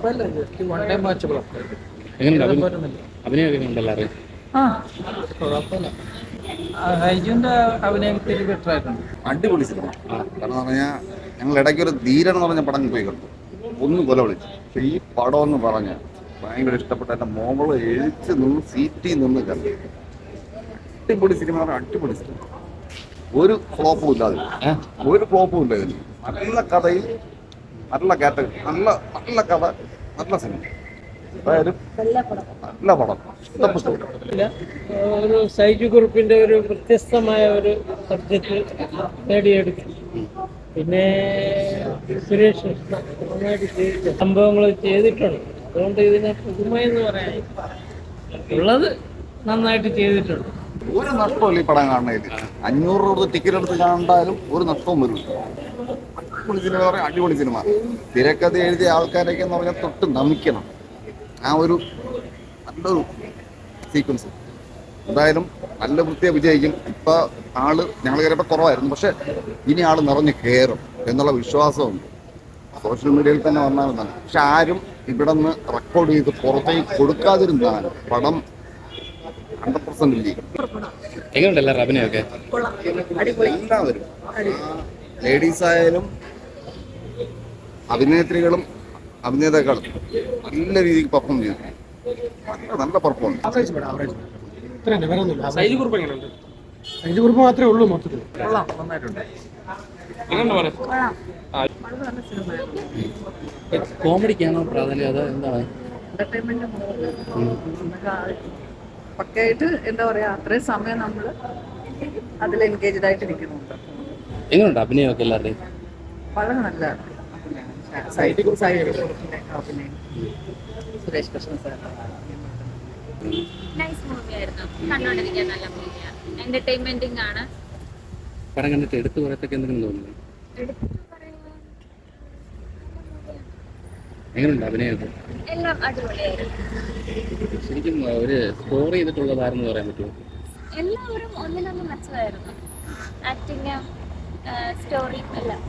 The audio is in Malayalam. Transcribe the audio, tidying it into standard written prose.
കുഴപ്പമില്ല, ജസ്റ്റ് വൺ ടൈം വാച്ചബിൾ. എങ്ങനെയുണ്ട് അഭിനയമൊക്കെ ഉണ്ടല്ലോ അറിയാം? ആ കുഴപ്പമില്ല. ഹൈജുവിന്റെ അഭിനയത്തിൽ ബെറ്റർ ആയിട്ടുണ്ട്. അടിപൊളി സിനിമ. കാരണം പറഞ്ഞാൽ ഞങ്ങൾ ഇടയ്ക്ക് ഒരു ധീരൻ എന്ന് പറഞ്ഞ പടം പോയി കണ്ടു, ഒന്ന് കൊല വിളിച്ചു. പക്ഷെ ഈ പടം എന്ന് പറഞ്ഞാൽ ഭയങ്കര ഇഷ്ടപ്പെട്ട എൻ്റെ മോള് എഴുത്ത് നിന്ന് സീറ്റിൽ നിന്ന് കണ്ടു. അടിപൊളി സിനിമ പറഞ്ഞാൽ അടിപൊളി സിനിമ. ഒരു ഫ്ലോപ്പും ഇല്ലാതെ, ഒരു ഫ്ലോപ്പും ഇല്ല ഇതിന്. നല്ല കഥയിൽ നല്ല കാറ്റഗറി, നല്ല നല്ല കഥ, നല്ല സിനിമ. അതായത് നല്ല പടം, ഇഷ്ടപ്പെട്ടു. ഒരു സൈജു ഗ്രൂപ്പിന്റെ ഒരു വ്യത്യസ്തമായ ഒരു സബ്ജക്റ്റ് നേടിയെടുക്കും. പിന്നെ സുരേഷ് കൃഷ്ണ നന്നായിട്ട് ചെയ്തിട്ട് സംഭവങ്ങൾ ചെയ്തിട്ടുണ്ട്. അതുകൊണ്ട് ഇതിനെ പുതുമയെന്ന് പറയാൻ ഉള്ളത് നന്നായിട്ട് ചെയ്തിട്ടുണ്ട്. ഒരു നഷ്ടമില്ല ഈ പടം കാണുന്നതിൽ. 500 രൂപ ടിക്കറ്റ് എടുത്ത് കണ്ടാലും ഒരു നഷ്ടവും വരും. അടിപൊളി സിനിമ പറയാം, അടിപൊളി സിനിമ. തിരക്കഥ എഴുതിയ ആൾക്കാരൊക്കെ എന്ന് പറഞ്ഞാൽ തൊട്ട് നമിക്കണം. ആ ഒരു നല്ലൊരു സീക്വൻസ് എന്തായാലും നല്ല വൃത്തിയെ വിജയിക്കും. ഇപ്പൊ ആള് ഞങ്ങൾ കയറിയപ്പോൾ കുറവായിരുന്നു, പക്ഷെ ഇനി ആള് നിറഞ്ഞ് കയറും എന്നുള്ള വിശ്വാസമുണ്ട്. സോഷ്യൽ മീഡിയയിൽ തന്നെ വന്നാണെന്നാണ്. പക്ഷെ ആരും ഇവിടെ നിന്ന് റെക്കോർഡ് ചെയ്ത് പുറത്തേക്ക് കൊടുക്കാതിരുന്നാൽ പടം 100% വിജയിക്കും. എങ്ങനെയുണ്ട് എല്ലാവരും അഭിനയമൊക്കെ? എല്ലാവരും, ലേഡീസ് ആയാലും അഭിനേത്രികളും അഭിനേതാക്കളും നല്ല രീതിക്ക് പെർഫോം ചെയ്തു. നല്ല പെർഫോമൻസ്. സൈജു ഗ്രൂപ്പ് എങ്ങനെയുണ്ട്? സൈജു ഗ്രൂപ്പ് മാത്രമേ ഉള്ളൂ മൊത്തത്തിൽ. നന്നായിട്ടുണ്ട്. കോമഡിക്കാണോ പ്രാധാന്യം, അതോ എന്താണ്? പക്കയായിട്ട് എന്താ പറയാ, അത്രയും സമയം നമ്മൾ അതിൽ എൻഗേജ്ഡ് ആയിട്ട് ഇരിക്കുന്നുണ്ട്. എങ്ങനെയുണ്ട് അഭിനയമൊക്കെ എല്ലാവരുടെയും? വളരെ നല്ല അഭിനയം. സുരേഷ് കൃഷ്ണ സാർ നൈസ് മൂവിയായിരുന്നു, കണ്ടോണ്ടിരിക്കാൻ നല്ല മൂവിയാണ്, എന്റർടൈൻമെന്റിംഗ് ആണ്. പടം കണ്ടിട്ട് എടുത്തു പറയത്തൊക്കെ എന്തെങ്കിലും തോന്നുന്നു? എങ്ങനെയുണ്ട് അഭിനയമൊക്കെ? എല്ലാം അടിപൊളിയായിരുന്നു. ശരിക്കും ഒരു സ്കോർ ചെയ്തിട്ടുള്ളതാരെന്ന് പറയാൻ പറ്റുമോ? എല്ലാവരും ഒന്നിനൊന്നും മെച്ചമായിരുന്നു, ആക്ടിങ്ങും സ്റ്റോറിയും എല്ലാം.